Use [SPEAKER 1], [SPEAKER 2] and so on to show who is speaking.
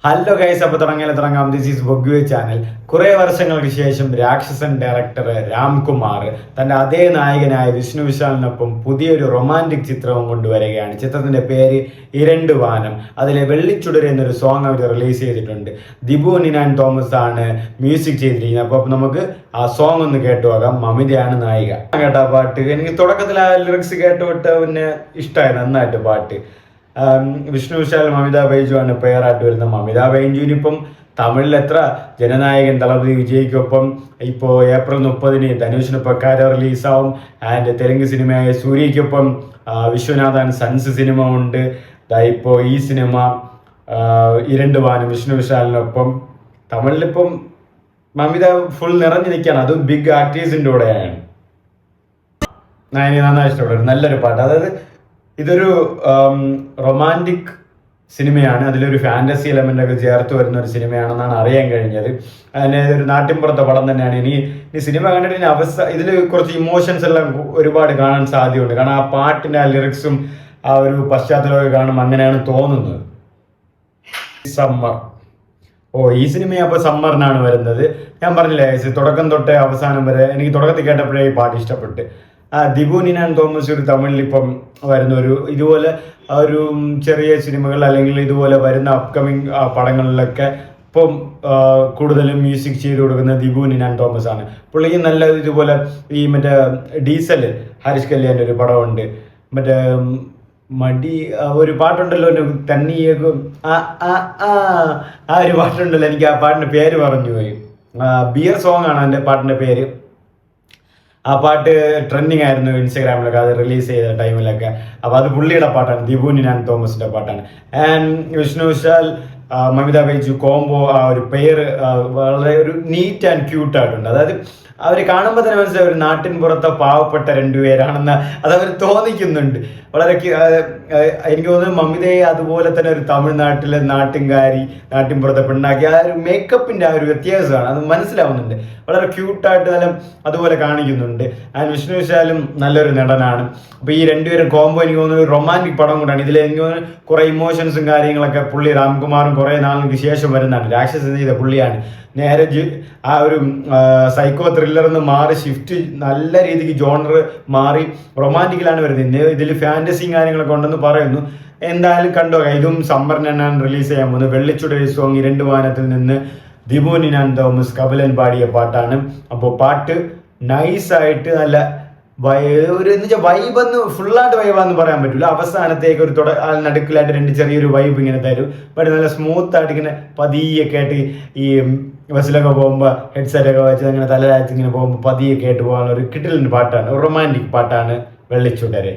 [SPEAKER 1] Hello guys, അപ്പോൾ തുടങ്ങാം. This is ബൊഗ്വേ ചാനൽ. കുറേ വർഷങ്ങൾക്ക് ശേഷം രാക്ഷസൻ ഡയറക്ടർ രാംകുമാർ തൻ്റെ അതേ നായകനായ വിഷ്ണു വിശാലിനൊപ്പം പുതിയൊരു റൊമാൻറ്റിക് ചിത്രവും കൊണ്ടുവരികയാണ്. ചിത്രത്തിൻ്റെ പേര് ഇരണ്ട് വാനം. അതിലെ വെള്ളിച്ചുടർ എന്നൊരു സോങ് അവർ റിലീസ് ചെയ്തിട്ടുണ്ട്. ദിബു നിനാൻ തോമസ് ആണ് മ്യൂസിക് ചെയ്തിരിക്കുന്നത്. അപ്പോൾ നമുക്ക് ആ സോങ് ഒന്ന് കേട്ടു നോക്കാം. മമിതയാണ് നായിക. കേട്ടാ പാട്ട് എനിക്ക് തുടക്കത്തിൽ ആ ലിറിക്സ് കേട്ടുവിട്ട് പിന്നെ ഇഷ്ടമായി നന്നായിട്ട് പാട്ട്. വിഷ്ണു വിശാൽ മമിത ബൈജു ആണ് പെയറായിട്ട് വരുന്നത്. മമിത ബൈജുവിനിപ്പം തമിഴിൽ എത്ര ജനനായകൻ ദളപതി വിജയ്ക്കൊപ്പം ഇപ്പോൾ ഏപ്രിൽ 30 ധനുഷിന് പക്കാര റിലീസാവും. ആൻഡ് തെലുങ്ക് സിനിമയായ സൂര്യയ്ക്കൊപ്പം വിശ്വനാഥൻ സൺസ് സിനിമ ഉണ്ട്. ഇപ്പോൾ ഈ സിനിമ ഇരണ്ട് വാനം വിഷ്ണു വിശാലിനൊപ്പം. തമിഴിലിപ്പം മമിത ഫുൾ നിറഞ്ഞു നിൽക്കുകയാണ്. അതും ബിഗ് ആക്ടേഴ്സിൻ്റെ കൂടെയാണ്. എനിക്ക് നന്നായി ഇഷ്ടപ്പെട്ടു. നല്ലൊരു പാട്ട്. അതായത് ഇതൊരു റൊമാൻറ്റിക് സിനിമയാണ്. അതിലൊരു ഫാൻറ്റസി എലമെൻ്റ് ഒക്കെ ചേർത്ത് വരുന്ന ഒരു സിനിമയാണെന്നാണ് അറിയാൻ കഴിഞ്ഞത്. അതിന് ഒരു നാട്ടിൻപുറത്തെ പടം തന്നെയാണ്. ഇനി സിനിമ കണ്ടിട്ട് ഇനി ഇതിൽ കുറച്ച് ഇമോഷൻസ് എല്ലാം ഒരുപാട് കാണാൻ സാധ്യതയുണ്ട്. കാരണം ആ പാട്ടിൻ്റെ ആ ലിറിക്സും ആ ഒരു പശ്ചാത്തലമൊക്കെ കാണുമ്പോൾ അങ്ങനെയാണ് തോന്നുന്നത്. സമ്മർ. ഈ സിനിമ അപ്പോൾ സമ്മറിനാണ് വരുന്നത്. ഞാൻ പറഞ്ഞില്ലേ തുടക്കം തൊട്ട് അവസാനം വരെ എനിക്ക് തുടക്കത്തിൽ കേട്ടപ്പോഴേ ഈ പാട്ട് ഇഷ്ടപ്പെട്ട്. ദിബു നിനാൻ തോമസ് ഒരു തമിഴിൽ ഇപ്പം വരുന്ന ഒരു ഇതുപോലെ ഒരു ചെറിയ സിനിമകൾ അല്ലെങ്കിൽ ഇതുപോലെ വരുന്ന അപ്കമിങ് പടങ്ങളിലൊക്കെ ഇപ്പം കൂടുതലും മ്യൂസിക് ചെയ്ത് കൊടുക്കുന്ന ദിബു നിനാൻ തോമസ് ആണ്. പുള്ളിക്ക് നല്ല ഇതുപോലെ ഈ മറ്റേ ഡീസൽ ഹാരിസ് കല്യാണിൻ്റെ ഒരു പടമുണ്ട്. മറ്റേ മടി ഒരു പാട്ടുണ്ടല്ലോ തന്നിയേക്കും ആ ഒരു പാട്ടുണ്ടല്ലോ. എനിക്ക് ആ പാട്ടിൻ്റെ പേര് പറഞ്ഞു പോയി. ബിയർ സോങ് ആണ് എൻ്റെ പാട്ടിൻ്റെ പേര്. ആ പാട്ട് ട്രെൻഡിങ് ആയിരുന്നു ഇൻസ്റ്റാഗ്രാമിലൊക്കെ അത് റിലീസ് ചെയ്ത ടൈമിലൊക്കെ. അപ്പോൾ അത് പുള്ളിയുടെ പാട്ടാണ്, ദിബു നിനാൻ തോമസിൻ്റെ പാട്ടാണ്. ആൻഡ് വിഷ്ണു വിശാൽ മമിത ബൈജു കോംബോ ആ ഒരു പേര് വളരെ ഒരു നീറ്റ് ആൻഡ് ക്യൂട്ടായിട്ടുണ്ട്. അതായത് അവർ കാണുമ്പോൾ തന്നെ മനസ്സിലായി ഒരു നാട്ടിൻ പുറത്തെ പാവപ്പെട്ട രണ്ടുപേരാണെന്ന് അതവർ തോന്നിക്കുന്നുണ്ട്. വളരെ എനിക്ക് തോന്നുന്നു മമിതയെ അതുപോലെ തന്നെ ഒരു തമിഴ്നാട്ടിലെ നാട്ടിൻകാരി നാട്ടിൻപുറത്തെ പെണ്ണാക്കി ആ ഒരു മേക്കപ്പിൻ്റെ ആ ഒരു വ്യത്യാസമാണ് അത് മനസ്സിലാവുന്നുണ്ട്. വളരെ ക്യൂട്ടായിട്ട് നല്ല അതുപോലെ കാണിക്കുന്നുണ്ട്. ആൻഡ് വിഷ്ണു വിശാലും നല്ലൊരു നടനാണ്. അപ്പോൾ ഈ രണ്ടുപേരും കോംബോ എനിക്ക് തോന്നുന്നു ഒരു റൊമാൻറ്റിക് പടം കൊണ്ടാണ്. ഇതിൽ എനിക്ക് തോന്നുന്നു കുറേ ഇമോഷൻസും കാര്യങ്ങളൊക്കെ പുള്ളി രാംകുമാറും കുറേ നാളുകൾക്ക് ശേഷം വരുന്നതാണ്. രാക്ഷസൻ ചെയ്ത പുള്ളിയാണ്. നേരെ ആ ഒരു സൈക്കോ ത്രില്ലർ എന്ന് മാറി ഷിഫ്റ്റ് നല്ല രീതിക്ക് ജോണർ മാറി റൊമാൻറ്റിക്കിലാണ് വരുന്നത്. ഇതിൽ ഫാൻറ്റസിയും കാര്യങ്ങളൊക്കെ ഉണ്ടെന്ന് പറയുന്നു. എന്തായാലും കണ്ടോ. ഇതും സമ്മറിനാണ് റിലീസ് ചെയ്യാൻ പോകുന്നത്. വെള്ളിച്ചുടർ സോങ് ഇരണ്ട് വാനത്തിൽ നിന്ന് ദിബു നിനാൻ തോമസ് കപിലൻ പാടിയ പാട്ടാണ്. അപ്പോൾ പാട്ട് നൈസായിട്ട് നല്ല ഒരു എന്ന് വെച്ചാൽ വൈബെന്ന് ഫുള്ളായിട്ട് വൈബാന്ന് പറയാൻ പറ്റില്ല. അവസാനത്തേക്ക് ഒരു നടുക്കിലായിട്ട് ചെറിയൊരു വൈബ് ഇങ്ങനെ തരും. ബട്ട് നല്ല സ്മൂത്തായിട്ട് ഇങ്ങനെ പതിയൊക്കെ ആയിട്ട് ഈ ബസ്സിലൊക്കെ പോകുമ്പോൾ ഹെഡ്സെറ്റൊക്കെ വെച്ച് അങ്ങനെ തലരാച്ച് ഇങ്ങനെ പോകുമ്പോൾ പതിയൊക്കെ ആയിട്ട് പോകാനുള്ള ഒരു കിട്ടിലിൻ്റെ പാട്ടാണ്. റൊമാൻറ്റിക് പാട്ടാണ് വെള്ളിച്ചുടരെ.